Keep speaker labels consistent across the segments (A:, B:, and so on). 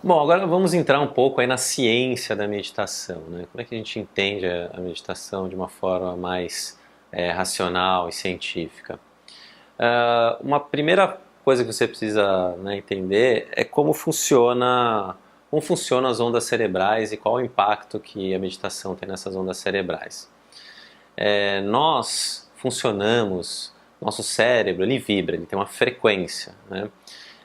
A: Bom, agora vamos entrar um pouco aí na ciência da meditação, né? Como é que a gente entende a meditação de uma forma mais racional e científica? Uma primeira coisa que você precisa, né, entender é como funcionam as ondas cerebrais e qual o impacto que a meditação tem nessas ondas cerebrais. Nós funcionamos, nosso cérebro ele vibra, ele tem uma frequência, né?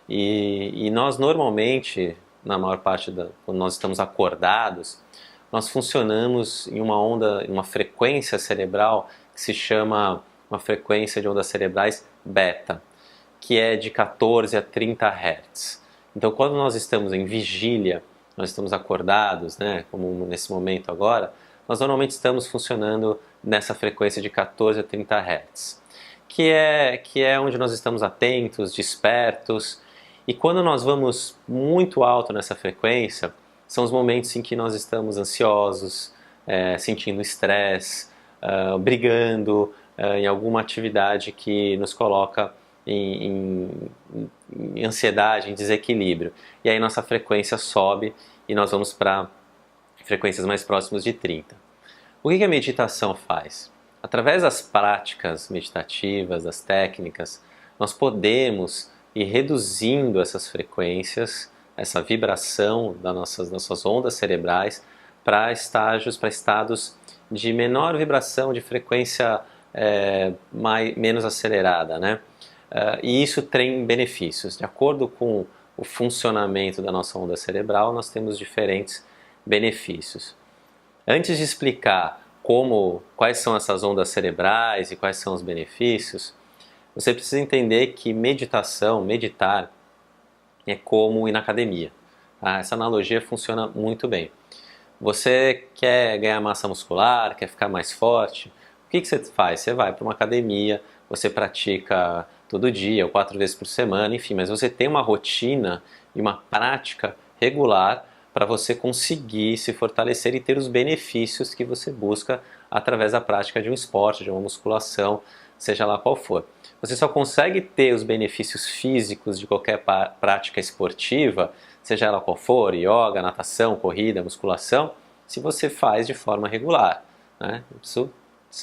A: E nós normalmente, na maior parte quando nós estamos acordados, nós funcionamos em uma onda, em uma frequência cerebral que se chama uma frequência de ondas cerebrais beta, que é de 14 a 30 Hz. Então, quando nós estamos em vigília, nós estamos acordados, né, como nesse momento agora, nós normalmente estamos funcionando nessa frequência de 14 a 30 Hz, que é onde nós estamos atentos, despertos. E quando nós vamos muito alto nessa frequência, são os momentos em que nós estamos ansiosos, sentindo estresse, brigando, em alguma atividade que nos coloca em ansiedade, em desequilíbrio. E aí nossa frequência sobe e nós vamos para frequências mais próximas de 30. O que a meditação faz? Através das práticas meditativas, das técnicas, nós podemos ir reduzindo essas frequências, essa vibração das nossas ondas cerebrais para estados de menor vibração, de frequência menos acelerada, né? E isso tem benefícios. De acordo com o funcionamento da nossa onda cerebral, nós temos diferentes benefícios. Antes de explicar quais são essas ondas cerebrais e quais são os benefícios, você precisa entender que meditar, é como ir na academia. Essa analogia funciona muito bem. Você quer ganhar massa muscular, quer ficar mais forte, o que você faz? Você vai para uma academia, você pratica todo dia ou 4 vezes por semana, enfim, mas você tem uma rotina e uma prática regular para você conseguir se fortalecer e ter os benefícios que você busca através da prática de um esporte, de uma musculação, seja lá qual for. Você só consegue ter os benefícios físicos de qualquer prática esportiva, seja ela qual for, yoga, natação, corrida, musculação, se você faz de forma regular, né? Isso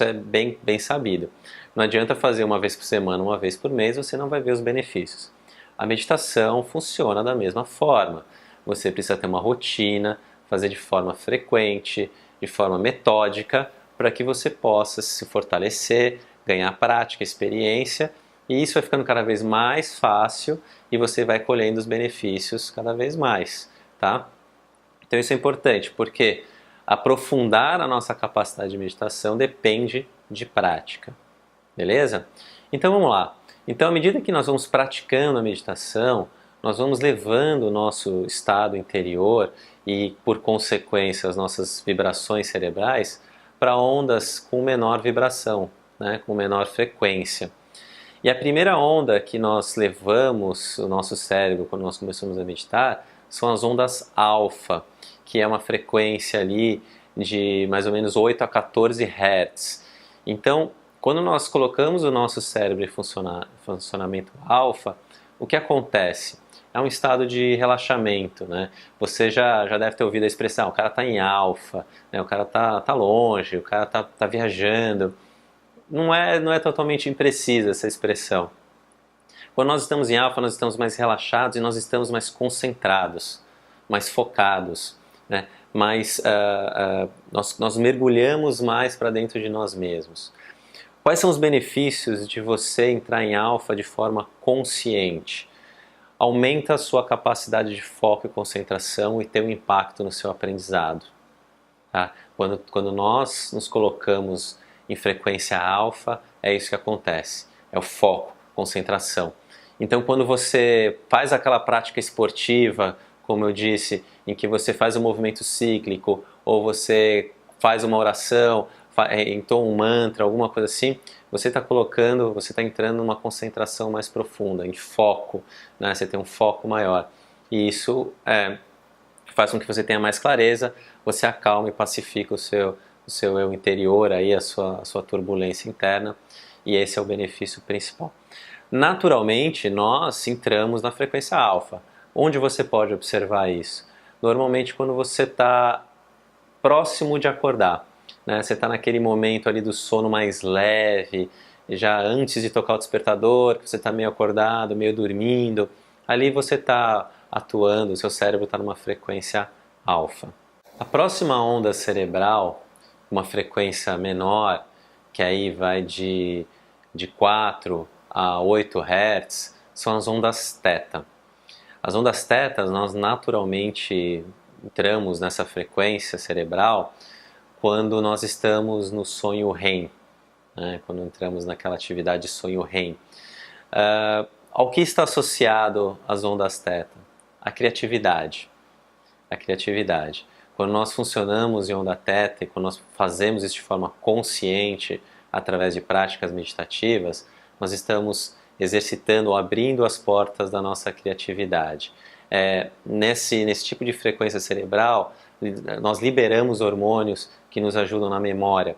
A: é bem sabido. Não adianta fazer uma vez por semana, uma vez por mês, você não vai ver os benefícios. A meditação funciona da mesma forma. Você precisa ter uma rotina, fazer de forma frequente, de forma metódica, para que você possa se fortalecer, ganhar prática, experiência, e isso vai ficando cada vez mais fácil e você vai colhendo os benefícios cada vez mais, tá? Então isso é importante, porque aprofundar a nossa capacidade de meditação depende de prática, beleza? Então vamos lá. Então, à medida que nós vamos praticando a meditação, nós vamos levando o nosso estado interior e, por consequência, as nossas vibrações cerebrais para ondas com menor vibração, né, com menor frequência. E a primeira onda que nós levamos o nosso cérebro quando nós começamos a meditar são as ondas alfa, que é uma frequência ali de mais ou menos 8 a 14 Hz. Então, quando nós colocamos o nosso cérebro em funcionamento alfa, o que acontece? É um estado de relaxamento, né? Você já deve ter ouvido a expressão, o cara está em alfa, né? O cara tá longe, o cara tá viajando. Não é totalmente imprecisa essa expressão. Quando nós estamos em alfa, nós estamos mais relaxados e nós estamos mais concentrados, mais focados, né? Nós mergulhamos mais para dentro de nós mesmos. Quais são os benefícios de você entrar em alfa de forma consciente? Aumenta a sua capacidade de foco e concentração e tem um impacto no seu aprendizado. Tá? Quando nós nos colocamos em frequência alfa, é isso que acontece. É o foco, concentração. Então, quando você faz aquela prática esportiva, como eu disse, em que você faz um movimento cíclico, ou você faz uma oração, entoa um mantra, alguma coisa assim, você está entrando numa concentração mais profunda, em foco, né? Você tem um foco maior. E isso faz com que você tenha mais clareza, você acalma e pacifica o seu eu interior, aí, a sua turbulência interna, e esse é o benefício principal. Naturalmente, nós entramos na frequência alfa. Onde você pode observar isso? Normalmente quando você está próximo de acordar, né? Você está naquele momento ali do sono mais leve, já antes de tocar o despertador, que você está meio acordado, meio dormindo, ali você está atuando, o seu cérebro está numa frequência alfa. A próxima onda cerebral, uma frequência menor, que aí vai de 4 a 8 Hz, são as ondas θ. As ondas θ, nós naturalmente entramos nessa frequência cerebral quando nós estamos no sonho REM, né? Quando entramos naquela atividade de sonho REM. Ao que está associado as ondas θ? A criatividade. A criatividade. Quando nós funcionamos em onda θ e quando nós fazemos isso de forma consciente através de práticas meditativas, nós estamos exercitando ou abrindo as portas da nossa criatividade. Nesse tipo de frequência cerebral, nós liberamos hormônios que nos ajudam na memória.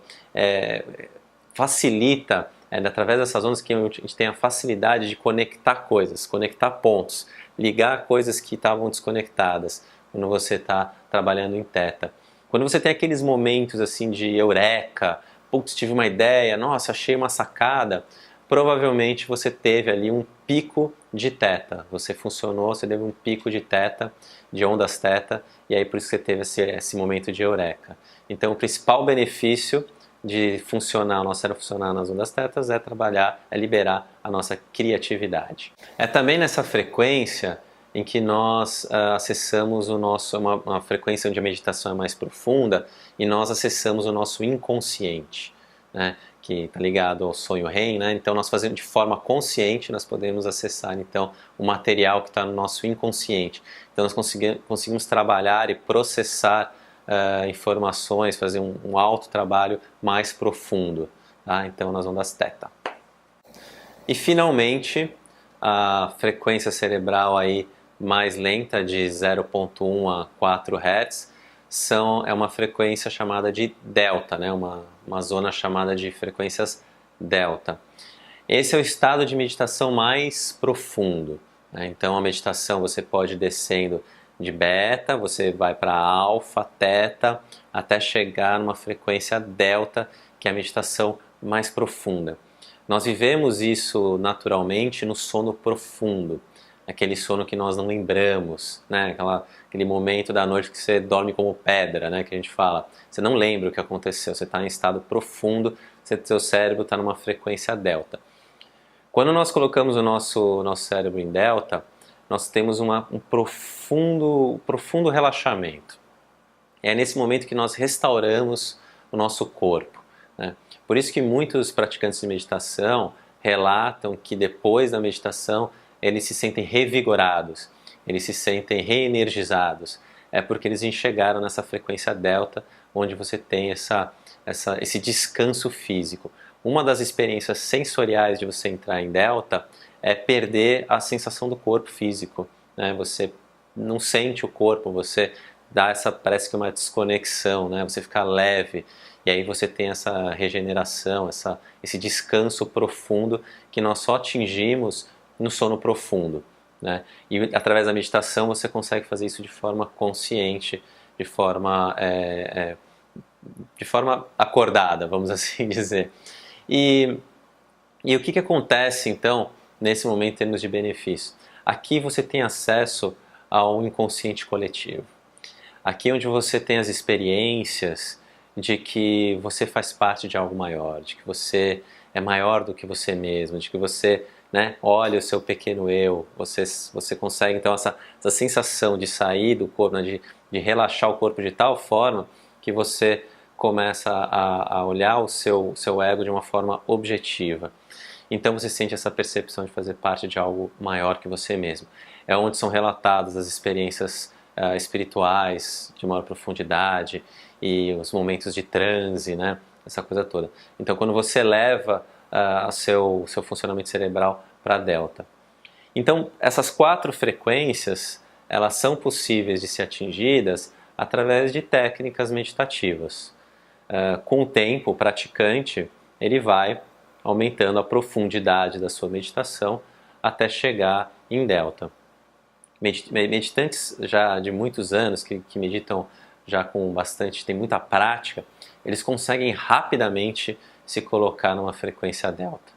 A: Facilita, através dessas ondas, que a gente tem a facilidade de conectar coisas, conectar pontos, ligar coisas que estavam desconectadas quando você está trabalhando em θ. Quando você tem aqueles momentos assim de eureka, putz, tive uma ideia, nossa, achei uma sacada, provavelmente você teve ali um pico de θ. Você funcionou, você teve um pico de θ, de ondas θ, e aí por isso que você teve esse momento de eureka. Então o principal benefício de funcionar, o nosso cérebro funcionar nas ondas θ é liberar a nossa criatividade. É também nessa frequência em que nós acessamos uma frequência onde a meditação é mais profunda e nós acessamos o nosso inconsciente, né, que está ligado ao sonho REM, né? Então nós fazendo de forma consciente, nós podemos acessar então o material que está no nosso inconsciente. Então nós conseguimos trabalhar e processar informações, fazer um autotrabalho mais profundo, tá? Então nas ondas θ. E finalmente a frequência cerebral aí mais lenta, de 0,1 a 4 Hz, é uma frequência chamada de delta, né? Uma zona chamada de frequências delta. Esse é o estado de meditação mais profundo, né? Então a meditação você pode ir descendo de beta, você vai para alfa, teta, até chegar numa frequência delta, que é a meditação mais profunda. Nós vivemos isso naturalmente no sono profundo, aquele sono que nós não lembramos, né? Aquele momento da noite que você dorme como pedra, né? Que a gente fala. Você não lembra o que aconteceu, você está em estado profundo, seu cérebro está numa frequência delta. Quando nós colocamos o nosso cérebro em delta, nós temos um profundo relaxamento. É nesse momento que nós restauramos o nosso corpo, né? Por isso que muitos praticantes de meditação relatam que depois da meditação eles se sentem revigorados, eles se sentem reenergizados. É porque eles chegaram nessa frequência delta, onde você tem esse descanso físico. Uma das experiências sensoriais de você entrar em delta é perder a sensação do corpo físico, né? Você não sente o corpo, você dá parece que uma desconexão, né? Você fica leve, e aí você tem essa regeneração, esse descanso profundo que nós só atingimos no sono profundo, né? E através da meditação você consegue fazer isso de forma consciente, de forma acordada, vamos assim dizer. E o que acontece então nesse momento em termos de benefício? Aqui você tem acesso ao inconsciente coletivo. Aqui é onde você tem as experiências de que você faz parte de algo maior, de que você é maior do que você mesmo, de que você, né, olha o seu pequeno eu, você consegue então essa sensação de sair do corpo, né, de relaxar o corpo de tal forma que você começa a olhar o seu ego de uma forma objetiva. Então você sente essa percepção de fazer parte de algo maior que você mesmo. É onde são relatadas as experiências espirituais de maior profundidade e os momentos de transe, né? Essa coisa toda. Então quando você leva o seu funcionamento cerebral para delta. Então essas 4 frequências, elas são possíveis de ser atingidas através de técnicas meditativas. Com o tempo, o praticante ele vai aumentando a profundidade da sua meditação até chegar em delta. Meditantes já de muitos anos, que meditam já com bastante, tem muita prática, eles conseguem rapidamente se colocar numa frequência delta.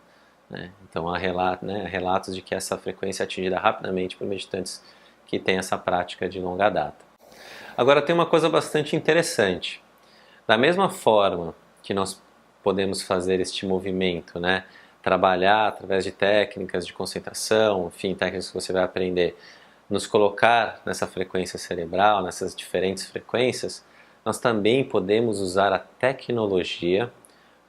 A: Né? Então há relatos de que essa frequência é atingida rapidamente por meditantes que têm essa prática de longa data. Agora tem uma coisa bastante interessante. Da mesma forma que nós podemos fazer este movimento, né? Trabalhar através de técnicas de concentração, enfim, técnicas que você vai aprender, nos colocar nessa frequência cerebral, nessas diferentes frequências, nós também podemos usar a tecnologia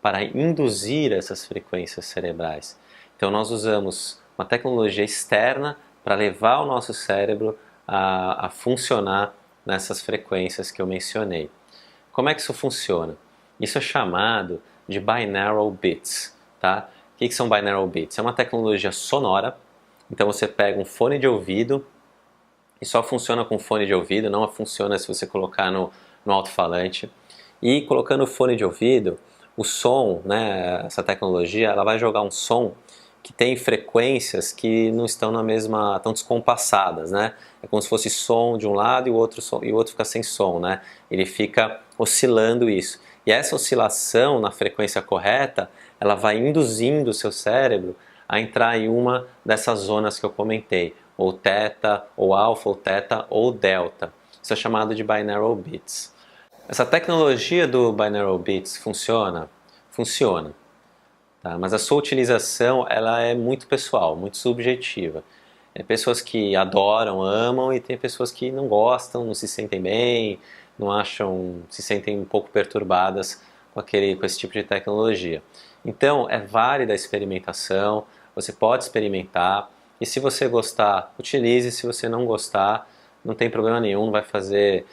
A: para induzir essas frequências cerebrais. Então nós usamos uma tecnologia externa para levar o nosso cérebro a funcionar nessas frequências que eu mencionei. Como é que isso funciona? Isso é chamado de binaural beats. Tá? O que são binaural beats? É uma tecnologia sonora, então você pega um fone de ouvido, e só funciona com fone de ouvido, não funciona se você colocar no alto-falante. E colocando o fone de ouvido, o som, né, essa tecnologia, ela vai jogar um som que tem frequências que não estão na mesma, estão descompassadas, né? É como se fosse som de um lado e o outro fica sem som, né? Ele fica oscilando isso. E essa oscilação na frequência correta, ela vai induzindo o seu cérebro a entrar em uma dessas zonas que eu comentei, ou teta, ou alfa, ou teta, ou delta. Isso é chamado de binaural beats. Essa tecnologia do binaural beats funciona? Funciona. Tá? Mas a sua utilização ela é muito pessoal, muito subjetiva. Tem pessoas que adoram, amam, e tem pessoas que não gostam, não se sentem bem, não acham, se sentem um pouco perturbadas com esse tipo de tecnologia. Então é válida a experimentação, você pode experimentar, e se você gostar, utilize. Se você não gostar, não tem problema nenhum, não vai ser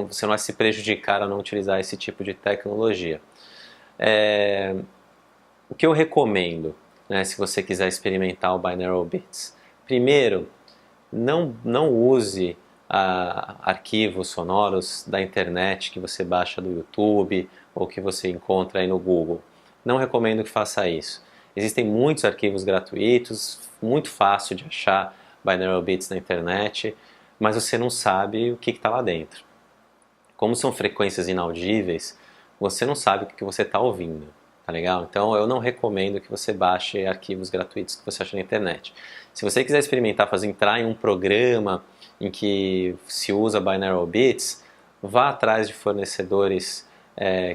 A: você não vai se prejudicar ao não utilizar esse tipo de tecnologia. O que eu recomendo, né, se você quiser experimentar o binaural beats? Primeiro, não use arquivos sonoros da internet que você baixa do YouTube ou que você encontra aí no Google. Não recomendo que faça isso. Existem muitos arquivos gratuitos, muito fácil de achar binaural beats na internet, mas você não sabe o que está lá dentro. Como são frequências inaudíveis, você não sabe o que você está ouvindo, tá legal? Então eu não recomendo que você baixe arquivos gratuitos que você acha na internet. Se você quiser experimentar entrar em um programa em que se usa binaural beats, vá atrás de fornecedores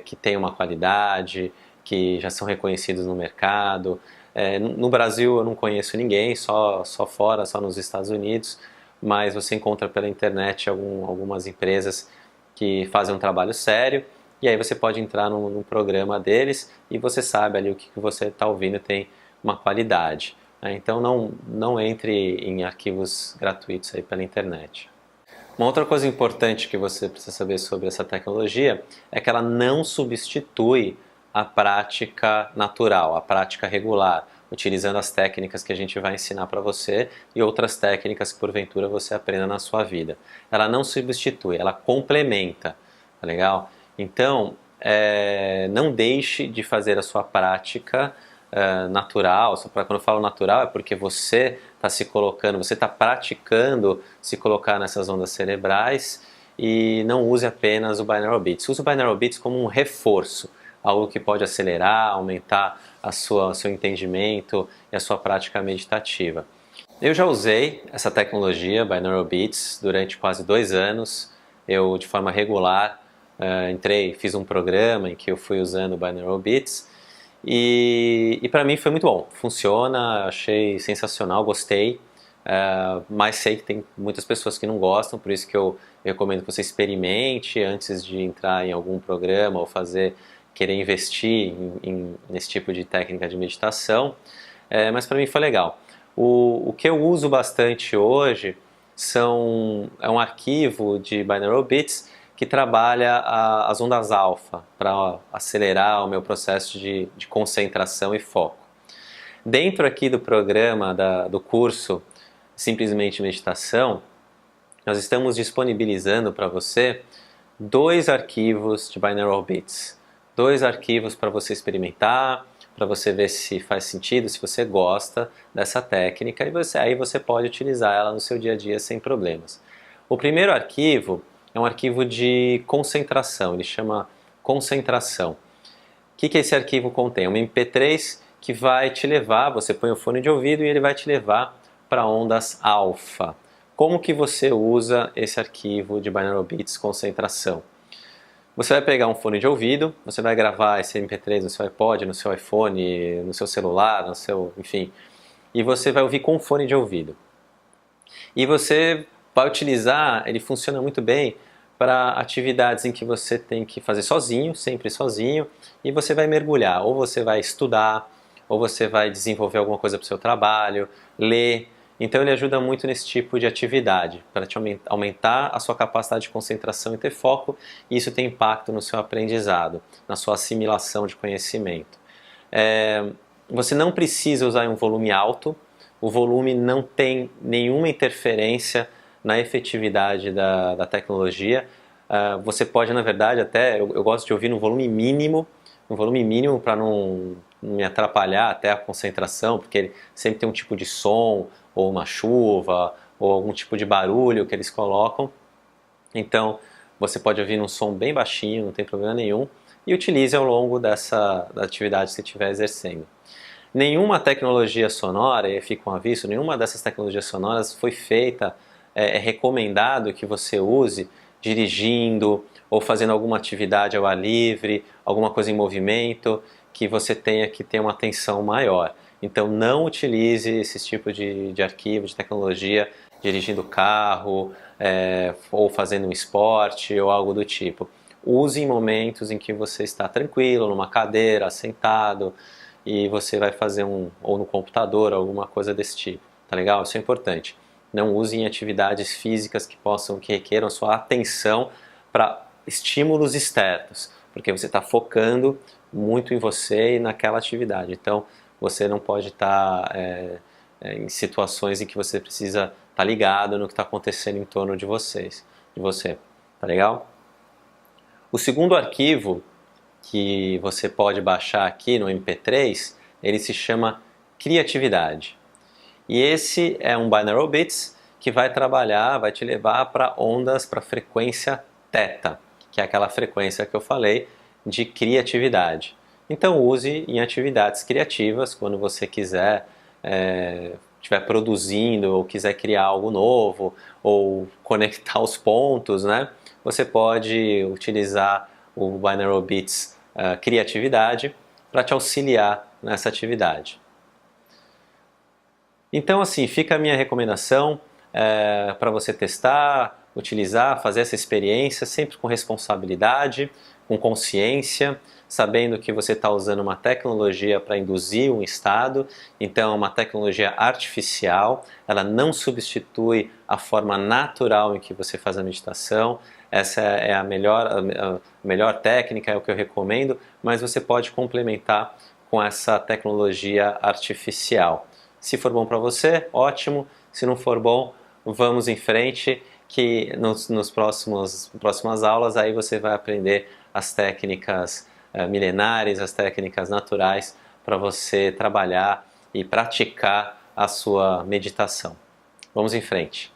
A: que têm uma qualidade, que já são reconhecidos no mercado. No Brasil eu não conheço ninguém, só fora, só nos Estados Unidos, mas você encontra pela internet algumas empresas que fazem um trabalho sério, e aí você pode entrar num programa deles e você sabe ali o que você está ouvindo tem uma qualidade. Né? Então não entre em arquivos gratuitos aí pela internet. Uma outra coisa importante que você precisa saber sobre essa tecnologia é que ela não substitui a prática natural, a prática regular, utilizando as técnicas que a gente vai ensinar para você e outras técnicas que porventura você aprenda na sua vida. Ela não substitui, ela complementa, tá legal? Então, não deixe de fazer a sua prática natural. Quando eu falo natural é porque você está se colocando, você está praticando se colocar nessas ondas cerebrais, e não use apenas o binaural beats. Use o binaural beats como um reforço, algo que pode acelerar, aumentar o seu entendimento e a sua prática meditativa. Eu já usei essa tecnologia, binaural beats, durante quase 2 anos. Eu, de forma regular, fiz um programa em que eu fui usando o binaural beats, e para mim foi muito bom. Funciona, achei sensacional, gostei. Mas sei que tem muitas pessoas que não gostam, por isso que eu recomendo que você experimente antes de entrar em algum programa ou querer investir nesse tipo de técnica de meditação. Mas para mim foi legal. O que eu uso bastante hoje é um arquivo de binaural beats que trabalha as ondas alfa para acelerar o meu processo de concentração e foco. Dentro aqui do programa do curso Simplesmente Meditação, nós estamos disponibilizando para você 2 arquivos de binaural beats. 2 arquivos para você experimentar, para você ver se faz sentido, se você gosta dessa técnica e aí você pode utilizar ela no seu dia a dia sem problemas. O primeiro arquivo é um arquivo de concentração, ele chama concentração. O que esse arquivo contém? É um MP3 que vai te levar, você põe o fone de ouvido e ele vai te levar para ondas alfa. Como que você usa esse arquivo de binaural beats concentração? Você vai pegar um fone de ouvido, você vai gravar esse MP3 no seu iPod, no seu iPhone, no seu celular, no seu, enfim, e você vai ouvir com um fone de ouvido. E você vai utilizar, ele funciona muito bem para atividades em que você tem que fazer sozinho, sempre sozinho, e você vai mergulhar, ou você vai estudar, ou você vai desenvolver alguma coisa para o seu trabalho, ler. Então ele ajuda muito nesse tipo de atividade, para te aumentar a sua capacidade de concentração e ter foco, e isso tem impacto no seu aprendizado, na sua assimilação de conhecimento. Você não precisa usar um volume alto, o volume não tem nenhuma interferência na efetividade da tecnologia. Você pode, na verdade, até, eu gosto de ouvir no volume mínimo para não me atrapalhar até a concentração, porque ele sempre tem um tipo de som, ou uma chuva, ou algum tipo de barulho que eles colocam. Então, você pode ouvir num som bem baixinho, não tem problema nenhum, e utilize ao longo da atividade que você estiver exercendo. Nenhuma tecnologia sonora, e fica um aviso, nenhuma dessas tecnologias sonoras foi feita, é recomendado que você use dirigindo ou fazendo alguma atividade ao ar livre, alguma coisa em movimento, que você tenha que ter uma atenção maior. Então não utilize esse tipo de arquivo, de tecnologia, dirigindo carro, ou fazendo um esporte ou algo do tipo. Use em momentos em que você está tranquilo, numa cadeira, sentado, e você vai fazer ou no computador, alguma coisa desse tipo, tá legal? Isso é importante. Não use em atividades físicas que requeram sua atenção para estímulos externos, porque você está focando muito em você e naquela atividade. Então, você não pode estar em situações em que você precisa estar ligado no que está acontecendo em torno de você, tá legal? O segundo arquivo que você pode baixar aqui no MP3, ele se chama Criatividade. E esse é um binaural beats que vai te levar para ondas, para frequência θ, que é aquela frequência que eu falei de criatividade. Então use em atividades criativas, quando você quiser, estiver produzindo ou quiser criar algo novo, ou conectar os pontos, né? Você pode utilizar o binaural beats criatividade para te auxiliar nessa atividade. Então assim, fica a minha recomendação para você testar, utilizar, fazer essa experiência sempre com responsabilidade, com consciência, sabendo que você está usando uma tecnologia para induzir um estado, então é uma tecnologia artificial, ela não substitui a forma natural em que você faz a meditação. Essa é a melhor técnica, é o que eu recomendo, mas você pode complementar com essa tecnologia artificial. Se for bom para você, ótimo. Se não for bom, vamos em frente, que nos próximas aulas aí você vai aprender as técnicas milenares, as técnicas naturais para você trabalhar e praticar a sua meditação. Vamos em frente.